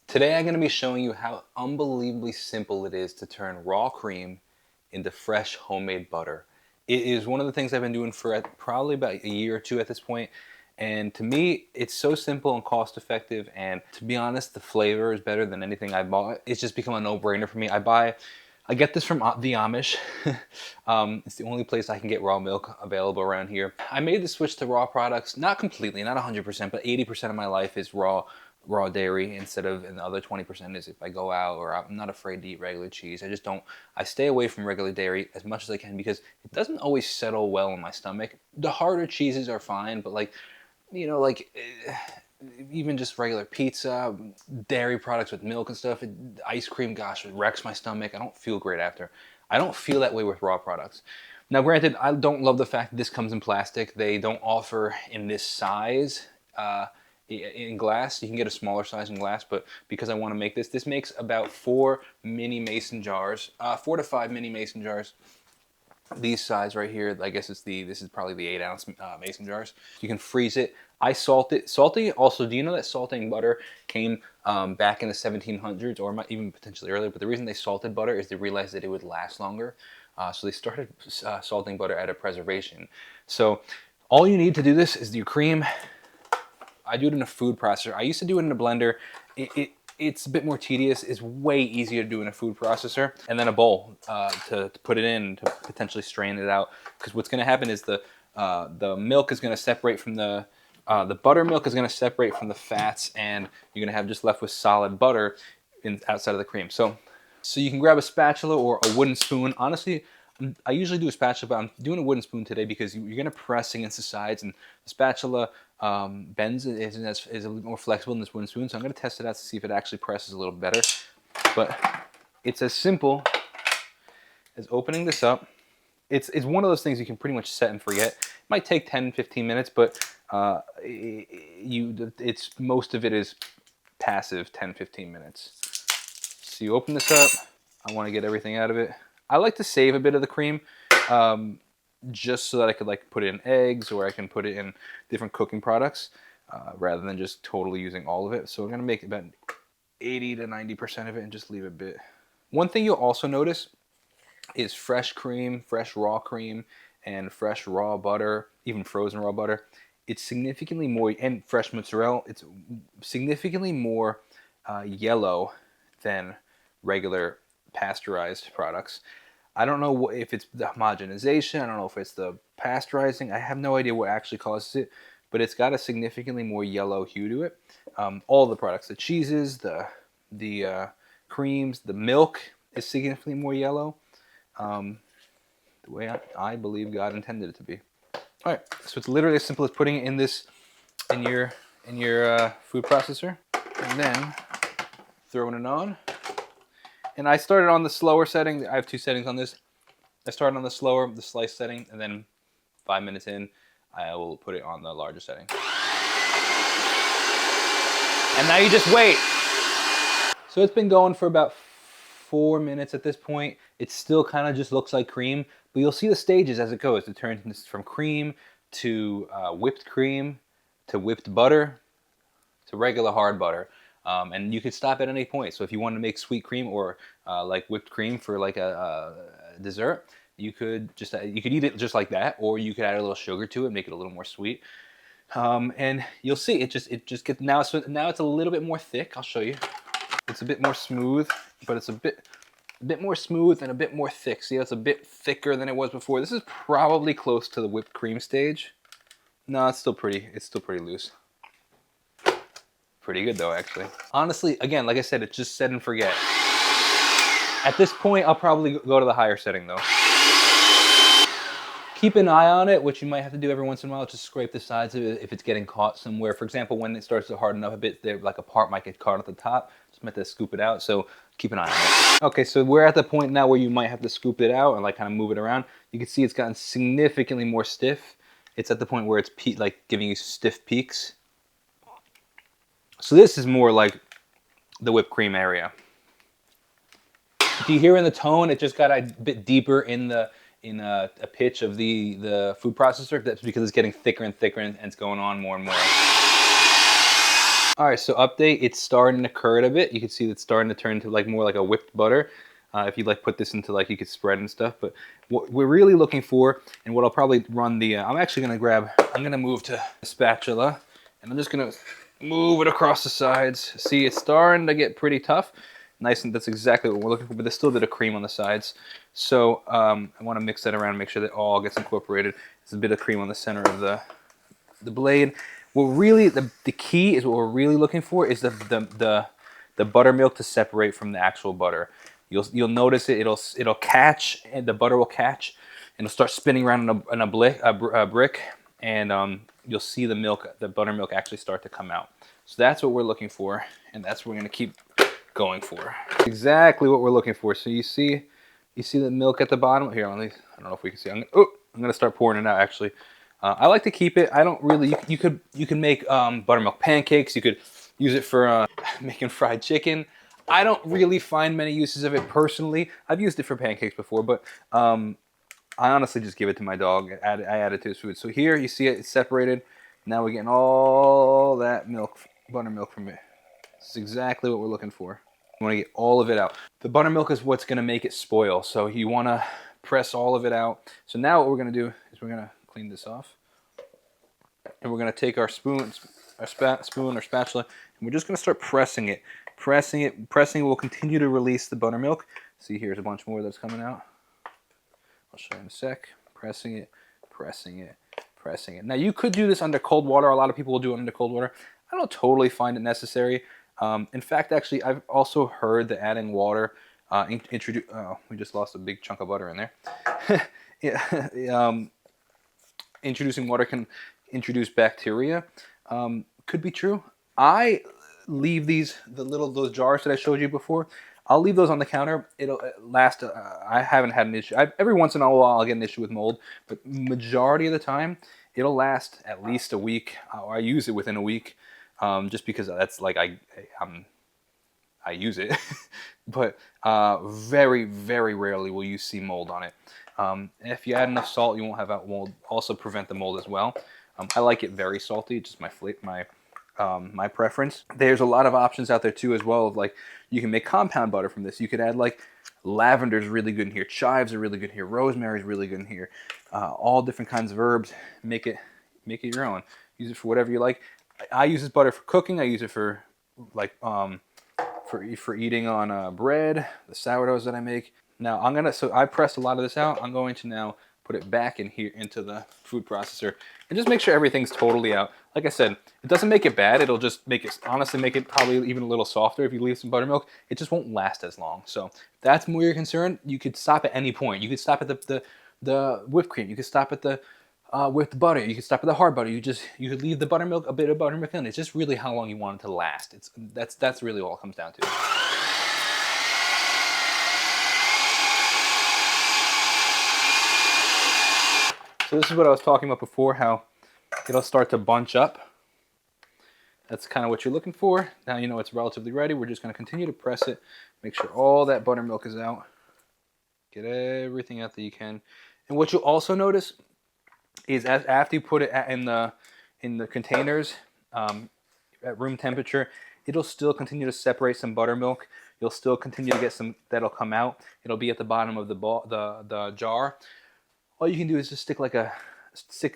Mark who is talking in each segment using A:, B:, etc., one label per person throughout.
A: Today I'm going to be showing you how unbelievably simple it is to turn raw cream into fresh homemade butter. It is one of the things I've been doing for probably about a year or two at this point, and to me it's so simple and cost effective, and to be honest the flavor is better than anything I bought. It's just become a no-brainer for me. I get this from the Amish. It's the only place I can get raw milk available around here. I made the switch to raw products, not completely, not 100%, but 80% of my life is raw dairy instead of, and the other 20% is if I go out or I'm not afraid to eat regular cheese. I stay away from regular dairy as much as I can because it doesn't always settle well in my stomach. The harder cheeses are fine, but even just regular pizza, dairy products with milk and stuff, ice cream, gosh, it wrecks my stomach. I don't feel great after. I don't feel that way with raw products. Now, granted, I don't love the fact that this comes in plastic. They don't offer in this size in glass. You can get a smaller size in glass, but because I want to make this makes about 4 mini mason jars, 4 to 5 mini mason jars. These size right here, I guess this is probably the 8-ounce mason jars. You can freeze it. I salt it. Salting also, do you know that salting butter came back in the 1700s or even potentially earlier? But the reason they salted butter is they realized that it would last longer. So they started salting butter out of preservation. So all you need to do this is your cream. I do it in a food processor. I used to do it in a blender. It's a bit more tedious. It's way easier to do in a food processor. And then a bowl to put it in to potentially strain it out. Because what's going to happen is the milk is going to separate from the buttermilk is going to separate from the fats, and you're going to have just left with solid butter outside of the cream. So you can grab a spatula or a wooden spoon. Honestly, I usually do a spatula, but I'm doing a wooden spoon today because you're going to press against the sides, and the spatula bends is a little more flexible than this wooden spoon. So I'm going to test it out to see if it actually presses a little better. But it's as simple as opening this up. It's one of those things you can pretty much set and forget. It might take 10-15 minutes, but most of it is passive 10-15 minutes. So you open this up. I want to get everything out of it. I like to save a bit of the cream just so that I could put it in eggs, or I can put it in different cooking products rather than just totally using all of it. So I'm going to make about 80 to 90% of it and just leave a bit. One thing you'll also notice is fresh cream, fresh raw cream, and fresh raw butter, even frozen raw butter. It's significantly more, and fresh mozzarella, it's significantly more yellow than regular pasteurized products. I don't know if it's the homogenization, I don't know if it's the pasteurizing, I have no idea what actually causes it, but it's got a significantly more yellow hue to it. All the products, the cheeses, the creams, the milk is significantly more yellow. The way I believe God intended it to be. All right, so it's literally as simple as putting it in your food processor, and then throwing it on. And I started on the slower setting. I have 2 settings on this. I started on the slice setting, and then 5 minutes in, I will put it on the larger setting. And now you just wait. So it's been going for about 4 minutes at this point. It still kind of just looks like cream, but you'll see the stages as it goes. It turns from cream to whipped cream to whipped butter to regular hard butter. And you could stop at any point. So if you want to make sweet cream or like whipped cream for like a dessert, you could eat it just like that, or you could add a little sugar to it, make it a little more sweet. And you'll see it just gets now it's a little bit more thick. I'll show you. It's a bit more smooth, but it's a bit more smooth and a bit more thick. See, it's a bit thicker than it was before. This is probably close to the whipped cream stage. No, it's still pretty loose. Pretty good though, actually. Honestly, again, like I said, it's just set and forget. At this point, I'll probably go to the higher setting though. Keep an eye on it, which you might have to do every once in a while, just scrape the sides of it if it's getting caught somewhere. For example, when it starts to harden up a bit, like a part might get caught at the top. Just might have to scoop it out, so keep an eye on it. Okay, so we're at the point now where you might have to scoop it out and kind of move it around. You can see it's gotten significantly more stiff. It's at the point where it's giving you stiff peaks. So this is more like the whipped cream area. Do you hear in the tone? It just got a bit deeper in a pitch of the food processor. That's because it's getting thicker and thicker and it's going on more and more. All right, so update, it's starting to curd a bit. You can see it's starting to turn into like more like a whipped butter. If you like put this into like, you could spread and stuff. But what we're really looking for, and what I'll probably run the, I'm actually gonna grab, I'm gonna move to the spatula, and I'm just gonna move it across the sides. See, it's starting to get pretty tough. Nice, and that's exactly what we're looking for, but there's still a bit of cream on the sides. So I wanna mix that around and make sure that all gets incorporated. There's a bit of cream on the center of the blade. What really, the key is what we're really looking for is the buttermilk to separate from the actual butter. You'll notice it. It'll catch, and the butter will catch, and it'll start spinning around in a brick, and you'll see the buttermilk actually start to come out. So that's what we're looking for, and that's what we're gonna keep going for. Exactly what we're looking for. So you see the milk at the bottom here. I don't know if we can see. I'm gonna start pouring it out actually. I like to keep it. I don't really. You can make buttermilk pancakes. You could use it for making fried chicken. I don't really find many uses of it personally. I've used it for pancakes before, but I honestly just give it to my dog. I add it to his food. So here you see it, it's separated. Now we're getting all that buttermilk from it. This is exactly what we're looking for. You want to get all of it out. The buttermilk is what's going to make it spoil. So you want to press all of it out. So now what we're going to do is we're going to clean this off, and we're going to take our spoon or spatula, and we're just going to start pressing it. Pressing will continue to release the buttermilk. See, here's a bunch more that's coming out. I'll show you in a sec. Pressing it, pressing it, pressing it. Now you could do this under cold water. A lot of people will do it under cold water. I don't totally find it necessary. In fact, actually, I've also heard that adding water we just lost a big chunk of butter in there. Yeah, introducing water can introduce bacteria. Could be true. I leave those jars that I showed you before. I'll leave those on the counter. It'll last. I haven't had an issue. Every once in a while I'll get an issue with mold, but majority of the time it'll last at least a week. I use it within a week, just because that's like I use it. But very, very rarely will you see mold on it. If you add enough salt, you won't have that mold. Also prevent the mold as well. I like it very salty, just my preference. There's a lot of options out there too as well. Of like, you can make compound butter from this. You could add like lavender's really good in here, chives are really good here, rosemary's really good in here. All different kinds of herbs. Make it your own. Use it for whatever you like. I use this butter for cooking. I use it for like for eating on bread, the sourdoughs that I make. Now so I pressed a lot of this out. I'm going to now put it back in here into the food processor and just make sure everything's totally out. Like I said, it doesn't make it bad. It'll just honestly make it probably even a little softer if you leave some buttermilk. It just won't last as long. So if that's more your concern, you could stop at any point. You could stop at the whipped cream. You could stop at the with the butter. You could stop at the hard butter. You could leave the buttermilk, a bit of buttermilk in. It's just really how long you want it to last. That's really all it comes down to. So this is what I was talking about before, how it'll start to bunch up. That's kind of what you're looking for. Now you know it's relatively ready. We're just going to continue to press it. Make sure all that buttermilk is out. Get everything out that you can. And what you'll also notice is after you put it in the containers at room temperature, it'll still continue to separate some buttermilk. You'll still continue to get some that'll come out. It'll be at the bottom of the jar. All you can do is just stick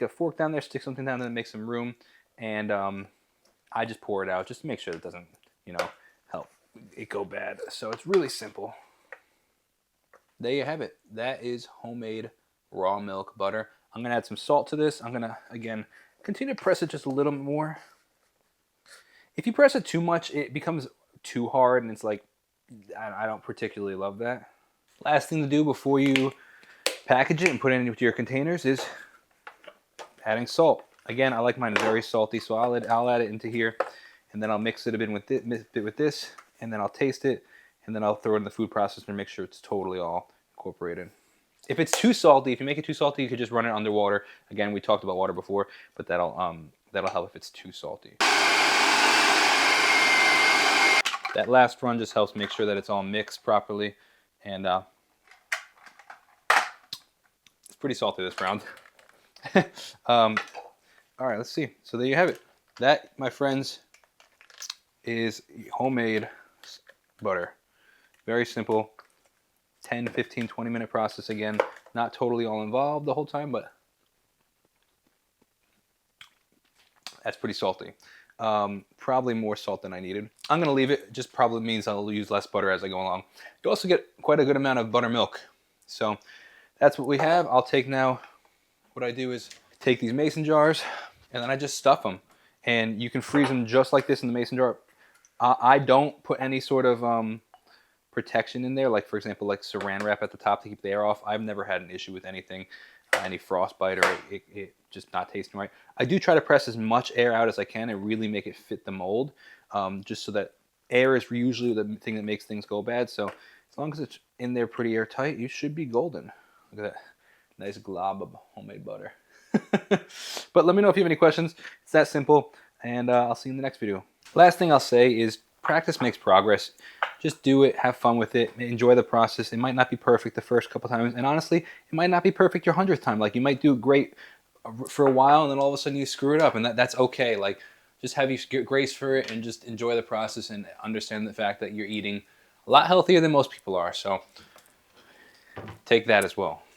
A: a fork down there, stick something down there to make some room, and I just pour it out just to make sure it doesn't, help it go bad. So it's really simple. There you have it. That is homemade raw milk butter. I'm going to add some salt to this. I'm going to, again, continue to press it just a little more. If you press it too much, it becomes too hard, and it's like, I don't particularly love that. Last thing to do before you package it and put it into your containers is adding salt. Again, I like mine very salty, so I'll add it into here, and then I'll mix it a bit with this, and then I'll taste it, and then I'll throw it in the food processor and make sure it's totally all incorporated. If it's too salty, if you make it too salty, you could just run it underwater. Again, we talked about water before, but that'll help if it's too salty. That last run just helps make sure that it's all mixed properly, and it's pretty salty this round. All right, let's see. So there you have it. That, my friends, is homemade butter. Very simple. 10, 15, 20-minute process again. Not totally all involved the whole time, but that's pretty salty. Probably more salt than I needed. I'm going to leave it. Just probably means I'll use less butter as I go along. You also get quite a good amount of buttermilk. So that's what we have. I'll take now, what I do is take these mason jars and then I just stuff them. And you can freeze them just like this in the mason jar. I don't put any sort of protection in there, like for example, like saran wrap at the top to keep the air off. I've never had an issue with anything, any frostbite or it just not tasting right. I do try to press as much air out as I can and really make it fit the mold, just so that air is usually the thing that makes things go bad. So as long as it's in there pretty airtight, you should be golden. Look at that nice glob of homemade butter. But let me know if you have any questions. It's that simple, and I'll see you in the next video. Last thing I'll say is practice makes progress. Just do it, have fun with it, enjoy the process. It might not be perfect the first couple times, and honestly, it might not be perfect your 100th time. Like, you might do great for a while, and then all of a sudden you screw it up, and that's okay. Like, just have you grace for it, and just enjoy the process, and understand the fact that you're eating a lot healthier than most people are. So take that as well.